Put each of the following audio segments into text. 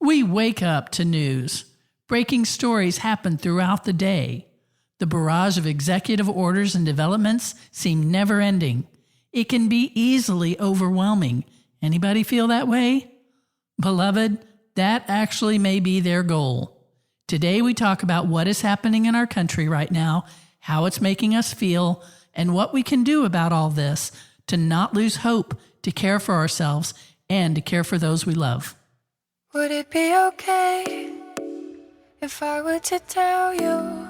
We wake up to news. Breaking stories happen throughout the day. The barrage of executive orders and developments seem never-ending. It can be easily overwhelming. Anybody feel that way? Beloved, that actually may be their goal. Today we talk about what is happening in our country right now, how it's making us feel, and what we can do about all this to not lose hope, to care for ourselves, and to care for those we love. Would it be okay if I were to tell you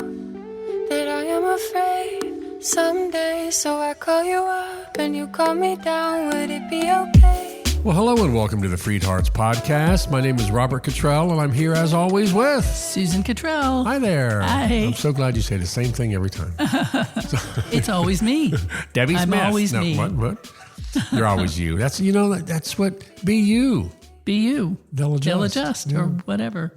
that I am afraid someday? So I call you up and you call me down. Would it be okay? Well, hello and welcome to the FreedHearts podcast. My name is Robert Cottrell and I'm here as always with Susan Cottrell. Hi there. Hi. I'm so glad you say the same thing every time. It's always me. Debbie Smith. I'm always me. What? You're always you. That's what, be you. Be you. They'll adjust or whatever.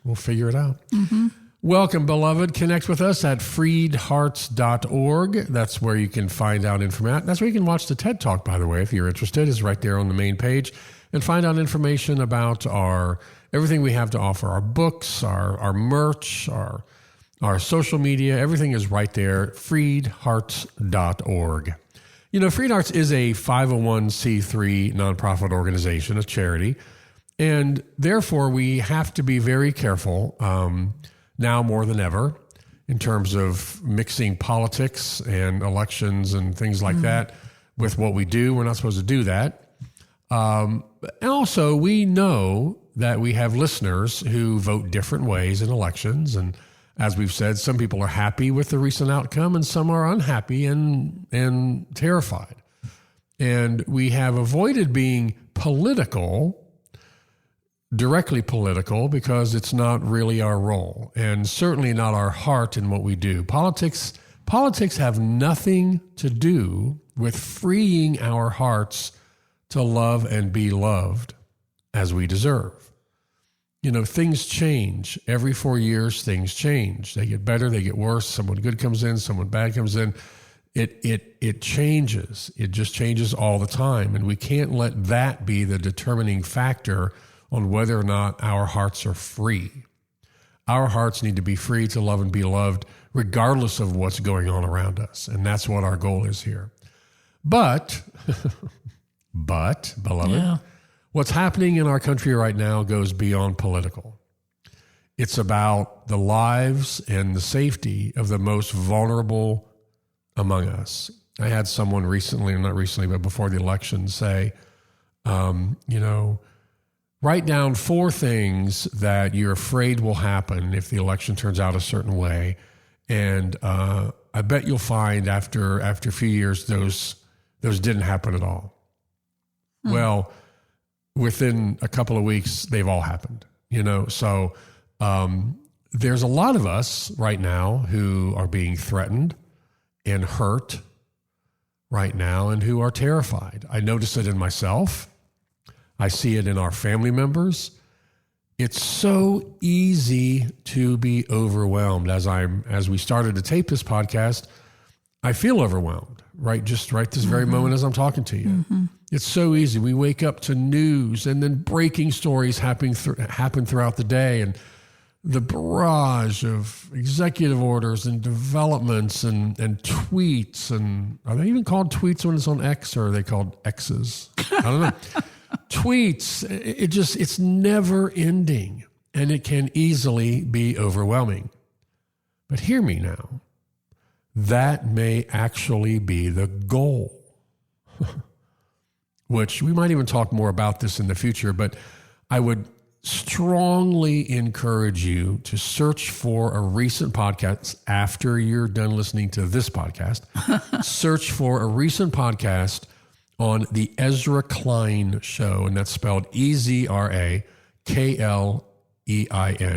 We'll figure it out. Mm-hmm. Welcome, beloved. Connect with us at freedhearts.org. That's where you can find out information. That's where you can watch the TED Talk, by the way, if you're interested. It's right there on the main page. And find out information about everything we have to offer, our books, our merch, our social media. Everything is right there, freedhearts.org. You know, FreedHearts is a 501c3 nonprofit organization, a charity, and therefore we have to be very careful now more than ever in terms of mixing politics and elections and things like that with what we do. We're not supposed to do that. And also, we know that we have listeners who vote different ways in elections, and as we've said, some people are happy with the recent outcome and some are unhappy and terrified. And we have avoided being directly political, because it's not really our role and certainly not our heart in what we do. Politics have nothing to do with freeing our hearts to love and be loved as we deserve. You know, things change. Every 4 years, things change. They get better, they get worse. Someone good comes in, someone bad comes in. It changes. It just changes all the time. And we can't let that be the determining factor on whether or not our hearts are free. Our hearts need to be free to love and be loved, regardless of what's going on around us. And that's what our goal is here. But, beloved, what's happening in our country right now goes beyond political. It's about the lives and the safety of the most vulnerable among us. I had someone not recently, but before the election say, write down 4 things that you're afraid will happen if the election turns out a certain way. And I bet you'll find after a few years, those didn't happen at all. Well, within a couple of weeks, they've all happened, So there's a lot of us right now who are being threatened and hurt right now and who are terrified. I notice it in myself. I see it in our family members. It's so easy to be overwhelmed. As we started to tape this podcast, I feel overwhelmed, right? Just right this very moment as I'm talking to you. Mm-hmm. It's so easy. We wake up to news and then breaking stories happen throughout the day, and the barrage of executive orders and developments and tweets. And are they even called tweets when it's on X, or are they called X's? I don't know. Tweets. It's never ending, and it can easily be overwhelming. But hear me now. That may actually be the goal. Which we might even talk more about this in the future, but I would strongly encourage you to search for a recent podcast after you're done listening to this podcast. Search for a recent podcast on the Ezra Klein Show, and that's spelled EZRAKLEIN,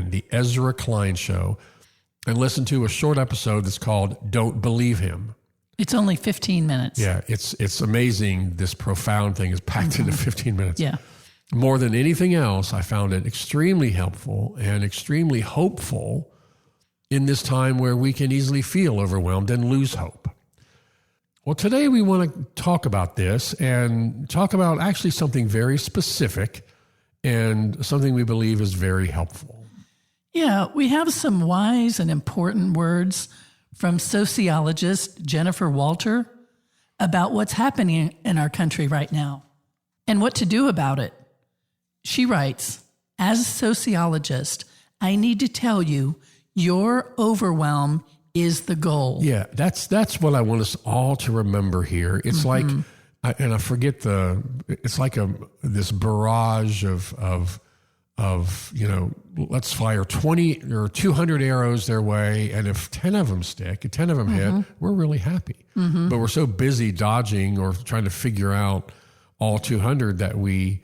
the Ezra Klein Show, and listen to a short episode that's called Don't Believe Him. It's only 15 minutes. Yeah, it's amazing. This profound thing is packed into 15 minutes. Yeah. More than anything else, I found it extremely helpful and extremely hopeful in this time where we can easily feel overwhelmed and lose hope. Well, today we want to talk about this and talk about actually something very specific and something we believe is very helpful. Yeah, we have some wise and important words from sociologist Jennifer Walter about what's happening in our country right now and what to do about it. She writes, as a sociologist, I need to tell you, your overwhelm is the goal. Yeah, that's what I want us all to remember here. It's like, I forget it's like this barrage of let's fire 20 or 200 arrows their way, and if 10 of them stick, 10 of them hit, we're really happy. But we're so busy dodging or trying to figure out all 200 that we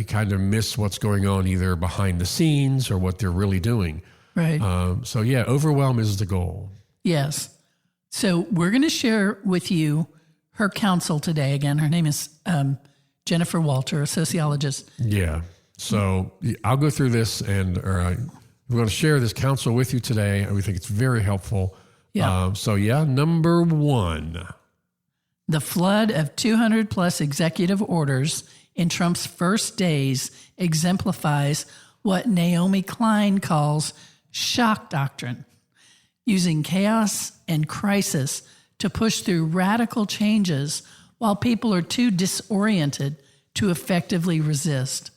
kind of miss what's going on either behind the scenes or what they're really doing. Right. So yeah, overwhelm is the goal. Yes. So we're going to share with you her counsel today. Again, her name is Jennifer Walter, a sociologist. Yeah. So I'll go through this, and we're going to share this counsel with you today. And we think it's very helpful. Yeah. Number 1. The flood of 200 plus executive orders in Trump's first days exemplifies what Naomi Klein calls shock doctrine, using chaos and crisis to push through radical changes while people are too disoriented to effectively resist.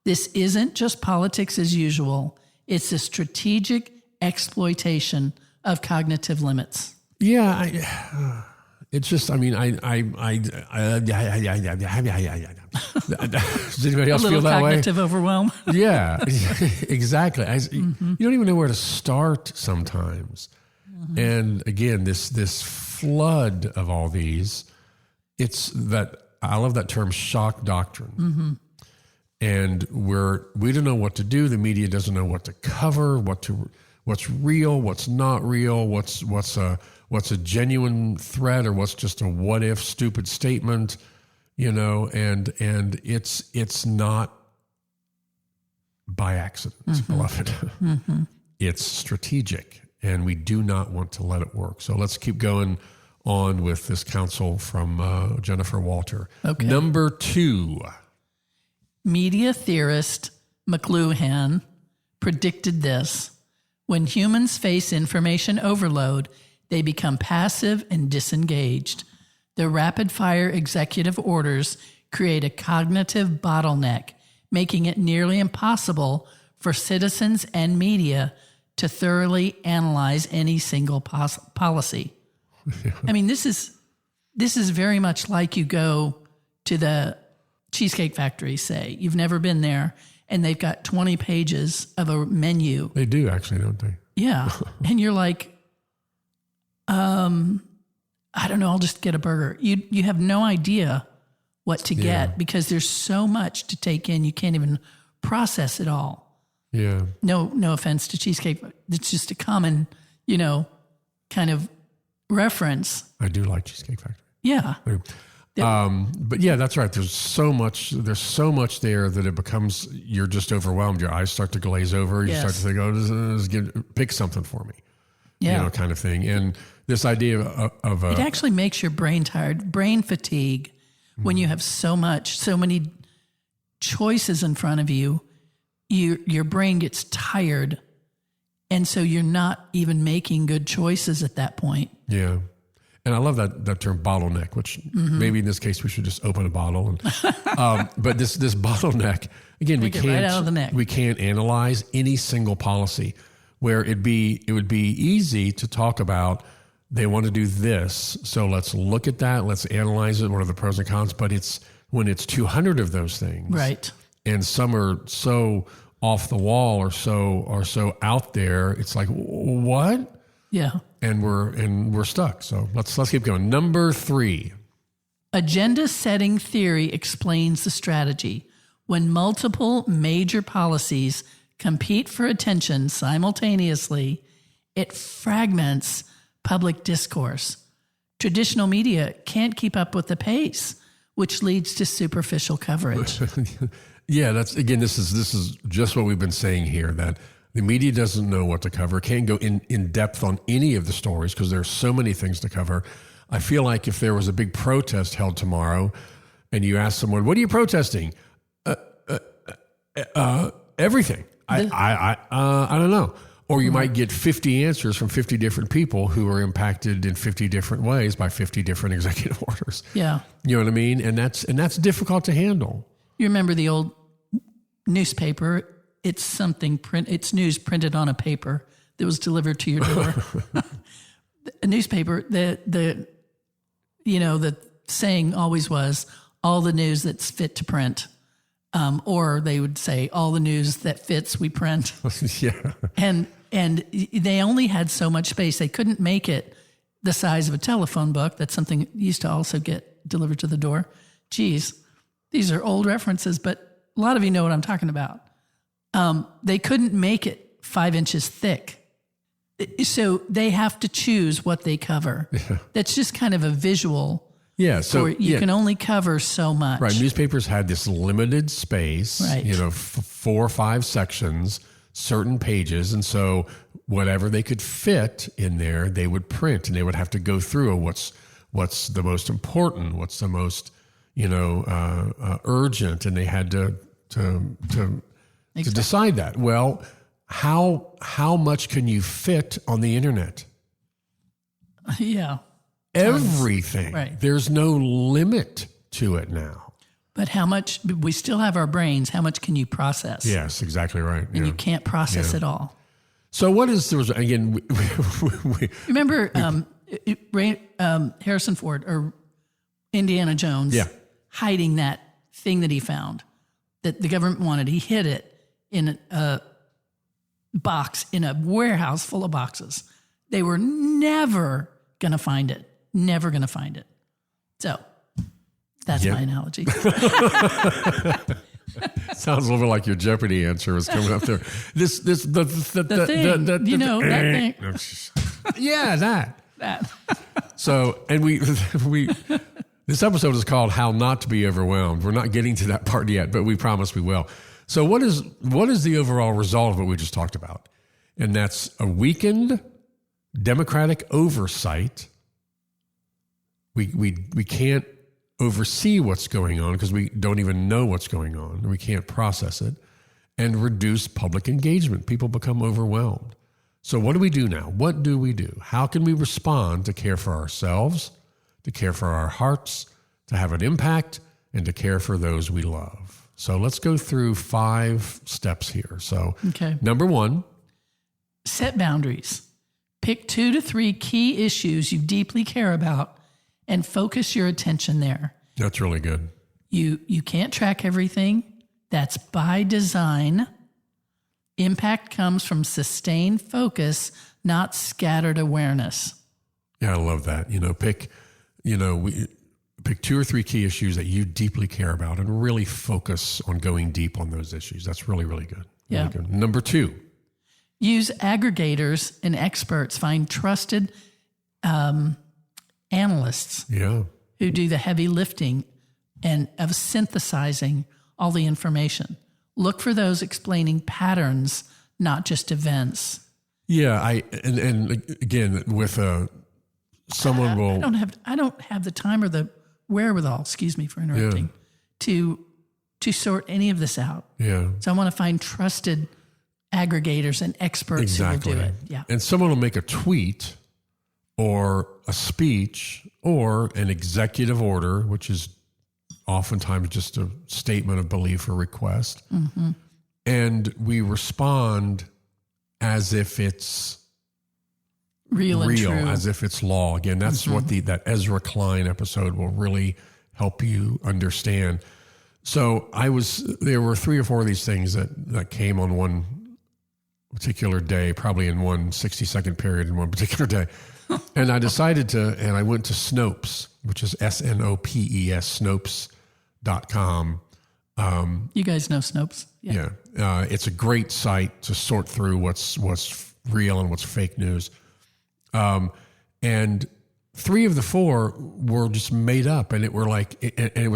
This isn't just politics as usual. It's a strategic exploitation of cognitive limits. Yeah, it's just, I mean, does anybody else feel that way? Cognitive overwhelm. Yeah, exactly. You don't even know where to start sometimes. And again, this flood of all these, it's that, I love that term, shock doctrine. And we don't know what to do. The media doesn't know what to cover, what's real, what's not real, what's a genuine threat, or what's just a what if stupid statement, and it's not by accident, beloved. It's strategic, and we do not want to let it work. So let's keep going on with this counsel from Jennifer Walter. Okay. Number 2. Media theorist McLuhan predicted this. When humans face information overload, they become passive and disengaged. The rapid-fire executive orders create a cognitive bottleneck, making it nearly impossible for citizens and media to thoroughly analyze any single policy. I mean, this is very much like you go to the Cheesecake Factory, say. You've never been there, and they've got 20 pages of a menu. They do, actually, don't they? Yeah. And you're like, I don't know, I'll just get a burger. You have no idea what to get because there's so much to take in, you can't even process it all. Yeah. No offense to Cheesecake. It's just a common, kind of reference. I do like Cheesecake Factory. Yeah. But yeah, that's right. There's so much there that it becomes, you're just overwhelmed. Your eyes start to glaze over. You start to think, pick something for me. Yeah. Kind of thing. And this idea of it actually makes your brain tired, brain fatigue, when you have so many choices in front of you, your brain gets tired. And so you're not even making good choices at that point. Yeah. And I love that term bottleneck, which maybe in this case we should just open a bottle. And, but this bottleneck, again, we can't analyze any single policy where it would be easy to talk about, they want to do this. So let's look at that. Let's analyze it. What are the pros and cons? But it's when it's 200 of those things. Right. And some are so off the wall or so out there. It's like, what? Yeah. And we're stuck. So let's keep going. Number 3. Agenda setting theory explains the strategy. When multiple major policies compete for attention simultaneously, it fragments public discourse. Traditional media can't keep up with the pace, which leads to superficial coverage. Yeah, this is just what we've been saying here, that the media doesn't know what to cover, can't go in depth on any of the stories because there's so many things to cover. I feel like if there was a big protest held tomorrow and you ask someone, what are you protesting? Everything. I don't know. Or you might get 50 answers from 50 different people who are impacted in 50 different ways by 50 different executive orders. Yeah. You know what I mean? And that's difficult to handle. You remember the old newspaper? It's it's news printed on a paper that was delivered to your door. A newspaper, the saying always was, all the news that's fit to print. Or they would say, all the news that fits, we print. Yeah. And they only had so much space. They couldn't make it the size of a telephone book. That's something that used to also get delivered to the door. Geez, these are old references, but a lot of you know what I'm talking about. They couldn't make it 5 inches thick. So they have to choose what they cover. Yeah. That's just kind of a visual. Yeah, so you can only cover so much. Right, newspapers had this limited space, right. 4 or 5 sections, certain pages, and so whatever they could fit in there, they would print, and they would have to go through what's the most important, what's the most urgent, and they had to decide that. Well, how much can you fit on the internet? Yeah. Everything. Right. There's no limit to it now. But how much, we still have our brains, how much can you process? Yes, exactly right. And you can't process it all. So what is, there was, again, remember Harrison Ford or Indiana Jones hiding that thing that he found that the government wanted. He hid it in a box, in a warehouse full of boxes. They were never going to find it. Never going to find it. So that's my analogy. Sounds a little bit like your Jeopardy answer was coming up there. The thing. That thing. Yeah, that. So, and we this episode is called How Not to Be Overwhelmed. We're not getting to that part yet, but we promise we will. So what is the overall result of what we just talked about? And that's a weakened democratic oversight. We can't oversee what's going on because we don't even know what's going on. We can't process it. And reduce public engagement. People become overwhelmed. So what do we do now? What do we do? How can we respond to care for ourselves, to care for our hearts, to have an impact, and to care for those we love? So let's go through 5 steps here. So Number 1. Set boundaries. Pick 2 to 3 key issues you deeply care about and focus your attention there. That's really good. You can't track everything. That's by design. Impact comes from sustained focus, not scattered awareness. Yeah, I love that. Pick 2 or 3 key issues that you deeply care about and really focus on going deep on those issues. That's really, really good. Really good. Number 2. Use aggregators and experts. Find trusted analysts who do the heavy lifting and of synthesizing all the information. Look for those explaining patterns, not just events. Yeah, and again with someone will. I don't have the time or the wherewithal. Excuse me for interrupting. To sort any of this out. Yeah. So I want to find trusted aggregators and experts who will do it. Yeah. And someone will make a tweet or a speech or an executive order, which is oftentimes just a statement of belief or request. Mm-hmm. And we respond as if it's real and true. As if it's law. Again, that's what that Ezra Klein episode will really help you understand. So there were 3 or 4 of these things that came on one particular day, probably in one 60-second period in one particular day. And I decided and I went to Snopes, which is Snopes, Snopes.com. You guys know Snopes? Yeah. It's a great site to sort through what's real and what's fake news. And 3 of the 4 were just made up, and it was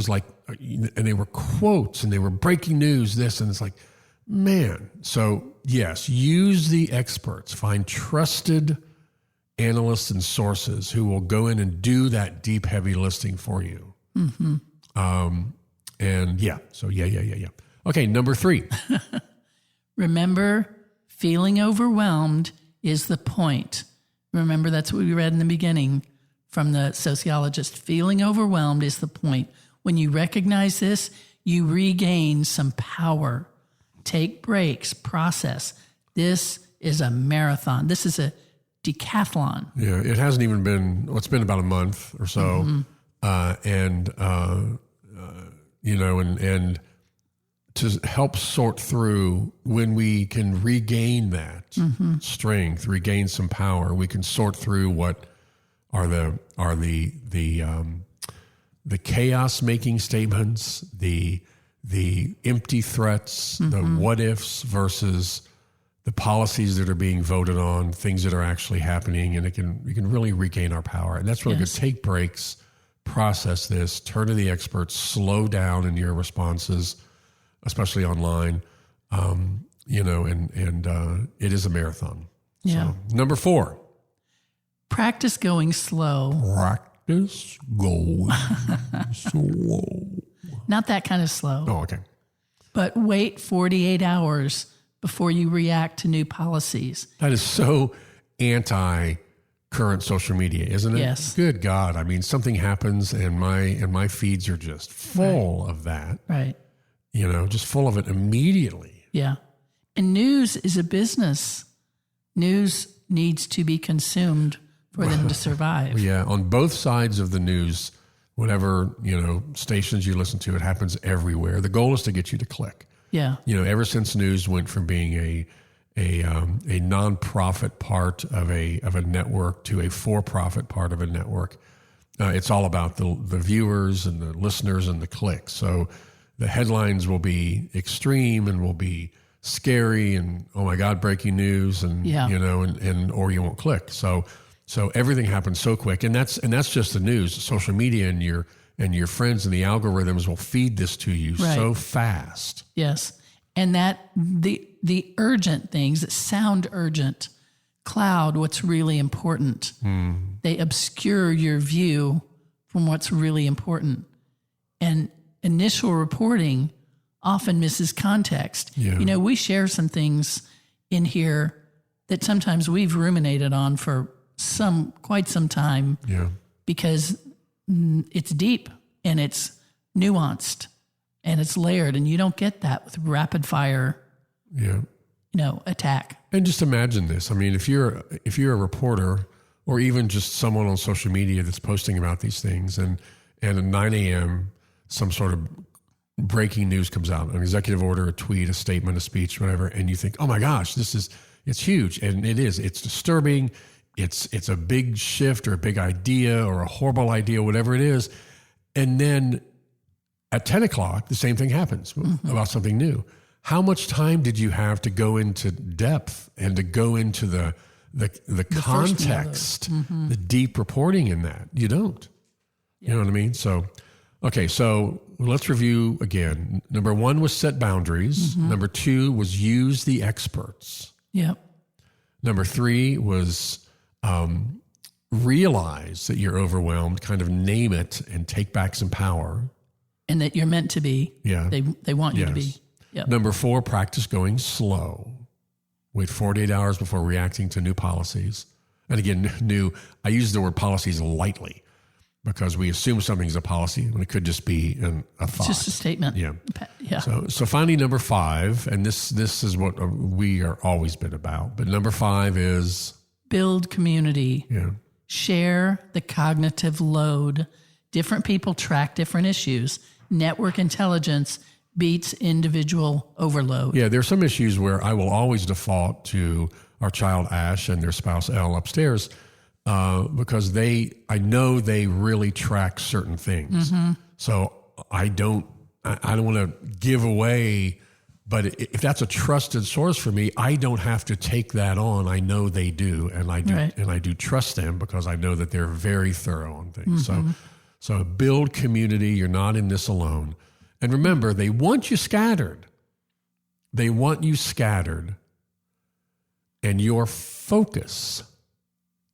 like, and they were quotes, and they were breaking news, this, and it's like, man. So yes, use the experts, find trusted analysts and sources who will go in and do that deep, heavy listing for you. Mm-hmm. So yeah. Okay, number 3. Remember, feeling overwhelmed is the point. Remember, that's what we read in the beginning from the sociologist. Feeling overwhelmed is the point. When you recognize this, you regain some power. Take breaks, process. This is a marathon. This is a decathlon. Yeah, it hasn't even been, it's been about a month or so. And to help sort through when we can regain that strength, regain some power, we can sort through what are the chaos making statements, the empty threats, the what ifs versus the policies that are being voted on, things that are actually happening, and we can really regain our power. And that's really good. Take breaks, process this, turn to the experts, slow down in your responses, especially online. It is a marathon. Yeah. So, number 4. Practice going slow. Practice going slow. Not that kind of slow. Oh, okay. But wait 48 hours before you react to new policies. That is so anti-current social media, isn't it? Yes. Good God. I mean, something happens and my feeds are just full of that. Right. Just full of it immediately. Yeah. And news is a business. News needs to be consumed for them to survive. Yeah. On both sides of the news, whatever, stations you listen to, it happens everywhere. The goal is to get you to click. Yeah. Ever since news went from being a nonprofit part of a network to a for-profit part of a network, it's all about the viewers and the listeners and the clicks. So the headlines will be extreme and will be scary and, oh my God, breaking news, and or you won't click. So everything happens so quick, and that's just the news. Social media and your friends and the algorithms will feed this to you so fast. Yes. And that the urgent things that sound urgent cloud what's really important. They obscure your view from what's really important. And initial reporting often misses context. Yeah. We share some things in here that sometimes we've ruminated on for quite some time. Yeah. Because it's deep and it's nuanced and it's layered, and you don't get that with rapid fire attack. And just imagine this. I mean, if you're a reporter or even just someone on social media that's posting about these things, and at 9 a.m. some sort of breaking news comes out, an executive order, a tweet, a statement, a speech, whatever, and you think, oh my gosh, it's huge. And it is. It's disturbing. It's a big shift or a big idea or a horrible idea, whatever it is. And then at 10 o'clock, the same thing happens about something new. How much time did you have to go into depth and to go into the context, the deep reporting in that? You don't. You know what I mean? So, okay, so let's review again. Number 1 was set boundaries. Number 2 was use the experts. Yep. Number 3 was realize that you're overwhelmed, kind of name it and take back some power. And that you're meant to be. Yeah. They want you to be. Yep. Number 4, practice going slow. Wait 48 hours before reacting to new policies. And again, I use the word policies lightly because we assume something's a policy when it could just be a thought. It's just a statement. Yeah. Yeah. So finally, number 5, and this is what we are always been about, but number 5 is build community. Yeah. Share the cognitive load. Different people track different issues. Network intelligence beats individual overload. Yeah, there are some issues where I will always default to our child Ash and their spouse Elle upstairs because I know they really track certain things. So I don't want to give away, but if that's a trusted source for me, I don't have to take that on. I know they do, and I do, and I do trust them because I know that they're very thorough on things. So build community. You're not in this alone. And remember, they want you scattered. They want you scattered. And your focus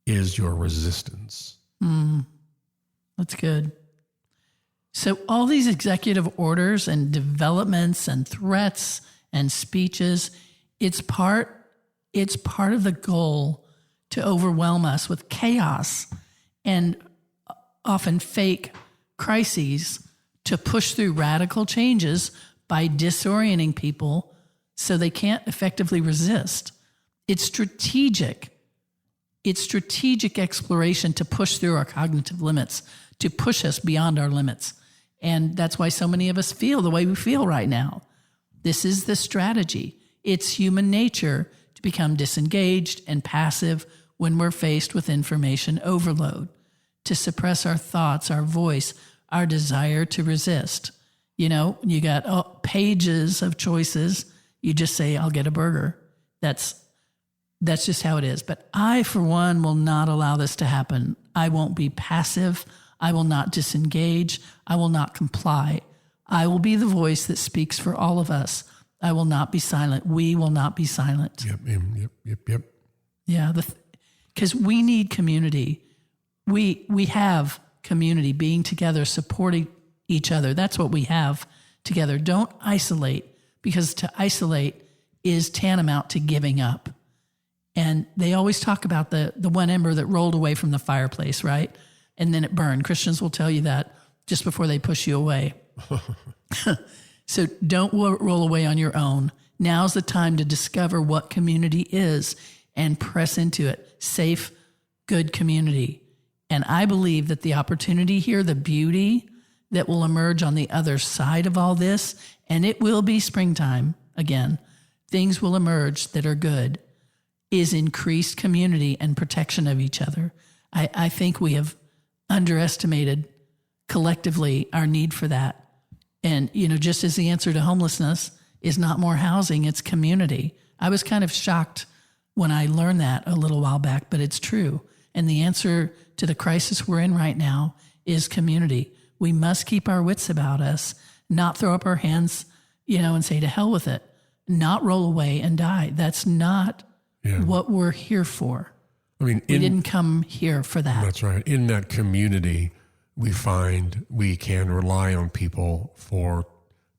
is your resistance. That's good. So all these executive orders and developments and threats and speeches, it's part of the goal to overwhelm us with chaos and often fake crises to push through radical changes by disorienting people so they can't effectively resist. It's strategic. It's strategic exploration to push through our cognitive limits, to push us beyond our limits. And that's why so many of us feel the way we feel right now. This is the strategy. It's human nature to become disengaged and passive when we're faced with information overload, to suppress our thoughts, our voice, our desire to resist. You know, you got pages of choices. You just say, I'll get a burger. That's just how it is. But I, for one, will not allow this to happen. I won't be passive. I will not disengage. I will not comply. I will be the voice that speaks for all of us. I will not be silent. We will not be silent. Yep. Yeah, because we need community. We have community, being together, supporting each other. That's what we have together. Don't isolate, because to isolate is tantamount to giving up. And they always talk about the one ember that rolled away from the fireplace, right? And then it burned. Christians will tell you that just before they push you away. So don't roll away on your own. Now's the time to discover what community is and press into it. Safe, good community. And I believe that the opportunity here, the beauty that will emerge on the other side of all this, and it will be springtime again, things will emerge that are good, is increased community and protection of each other. I think we have underestimated collectively our need for that. And, you know, just as the answer to homelessness is not more housing, it's community. I was kind of shocked when I learned that a little while back, but it's true. And the answer to the crisis we're in right now is community. We must keep our wits about us, not throw up our hands, you know, and say to hell with it, not roll away and die. That's not what we're here for. I mean, we didn't come here for that. That's right. In that community, we find we can rely on people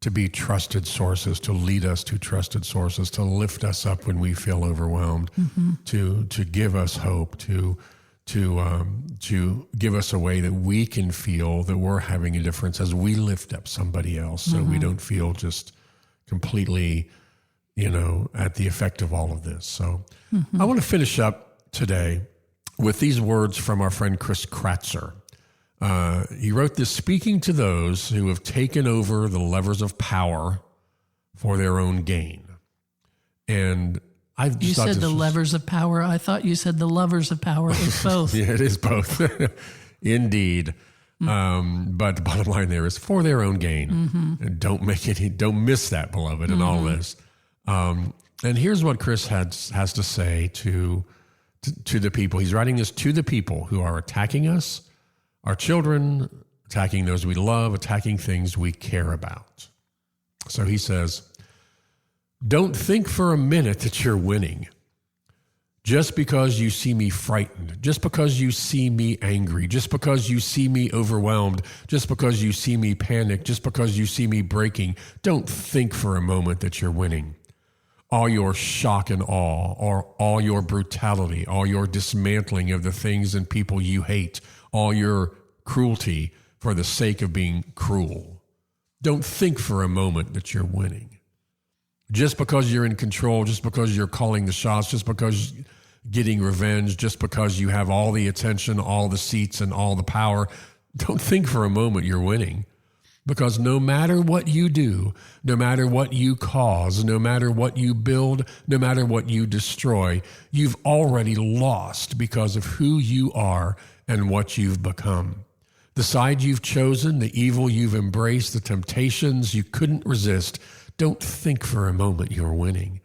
to be trusted sources, to lead us to trusted sources, to lift us up when we feel overwhelmed, to give us hope, to give us a way that we can feel that we're having a difference as we lift up somebody else, so we don't feel just completely, you know, at the effect of all of this. So I want to finish up today with these words from our friend Chris Kratzer. He wrote this: speaking to those who have taken over the levers of power for their own gain. And I've just said the levers of power. I thought you said the lovers of power. It's both. Yeah, it is both. Indeed. But the bottom line there is for their own gain. And don't miss that, beloved, in all this. And here's what Chris has to say to the people. He's writing this to the people who are attacking us, our children, attacking those we love, attacking things we care about. So he says, don't think for a minute that you're winning. Just because you see me frightened, just because you see me angry, just because you see me overwhelmed, just because you see me panic, just because you see me breaking, don't think for a moment that you're winning. All your shock and awe, or all your brutality, all your dismantling of the things and people you hate, all your cruelty for the sake of being cruel. Don't think for a moment that you're winning. Just because you're in control, just because you're calling the shots, just because you're getting revenge, just because you have all the attention, all the seats, and all the power, don't think for a moment you're winning. Because no matter what you do, no matter what you cause, no matter what you build, no matter what you destroy, you've already lost because of who you are and what you've become. The side you've chosen, the evil you've embraced, the temptations you couldn't resist, don't think for a moment you're winning.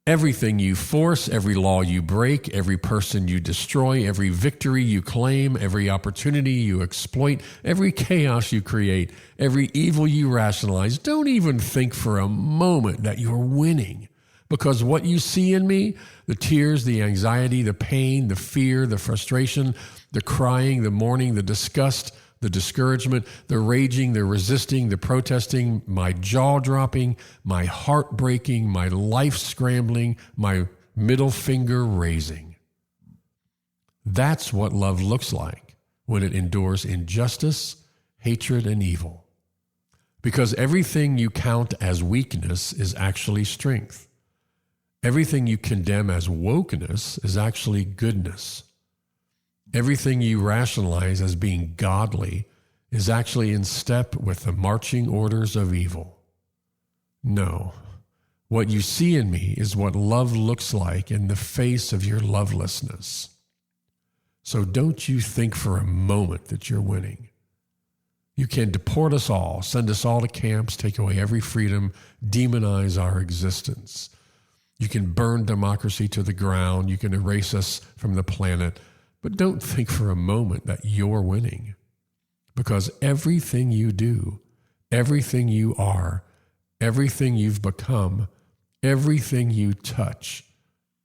Everything you force, every law you break, every person you destroy, every victory you claim, every opportunity you exploit, every chaos you create, every evil you rationalize, don't even think for a moment that you're winning. Because what you see in me, the tears, the anxiety, the pain, the fear, the frustration, the crying, the mourning, the disgust, the discouragement, the raging, the resisting, the protesting, my jaw dropping, my heart breaking, my life scrambling, my middle finger raising. That's what love looks like when it endures injustice, hatred, and evil. Because everything you count as weakness is actually strength. Everything you condemn as wokeness is actually goodness. Everything you rationalize as being godly is actually in step with the marching orders of evil. No, what you see in me is what love looks like in the face of your lovelessness. So don't you think for a moment that you're winning. You can deport us all, send us all to camps, take away every freedom, demonize our existence. You can burn democracy to the ground. You can erase us from the planet. But don't think for a moment that you're winning. Because everything you do, everything you are, everything you've become, everything you touch,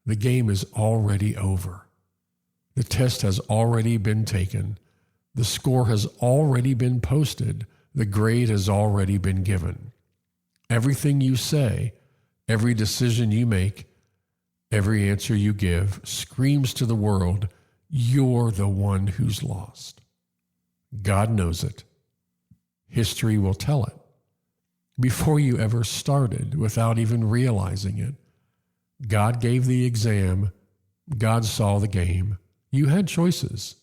the game is already over. The test has already been taken. The score has already been posted. The grade has already been given. Everything you say, every decision you make, every answer you give screams to the world, you're the one who's lost. God knows it. History will tell it. Before you ever started, without even realizing it, God gave the exam. God saw the game. You had choices.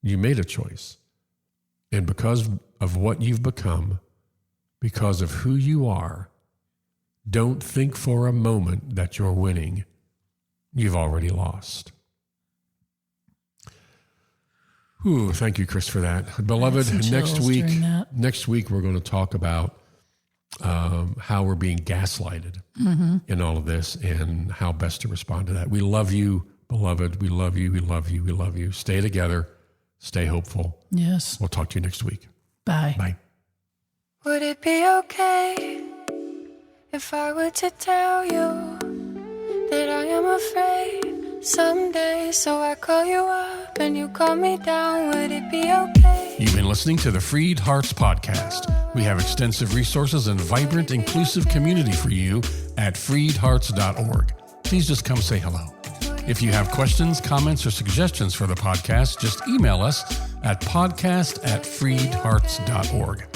You made a choice. And because of what you've become, because of who you are, don't think for a moment that you're winning. You've already lost. Ooh, thank you, Chris, for that. Beloved, next week we're going to talk about how we're being gaslighted in all of this and how best to respond to that. We love you, beloved. We love you. We love you. We love you. Stay together. Stay hopeful. Yes. We'll talk to you next week. Bye. Bye. Would it be okay if I were to tell you that I am afraid someday? So I call you up and you call me down. Would it be okay? You've been listening to the FreedHearts podcast. We have extensive resources and vibrant, inclusive community for you at freedhearts.org. Please just come say hello. If you have questions, comments, or suggestions for the podcast, just email us at podcast@freedhearts.org.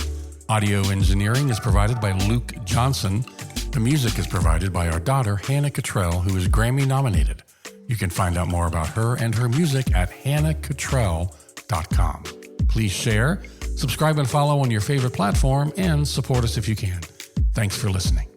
Audio engineering is provided by Luke Johnson. The music is provided by our daughter, Hannah Cottrell, who is Grammy nominated. You can find out more about her and her music at hannahcottrell.com. Please share, subscribe, and follow on your favorite platform, and support us if you can. Thanks for listening.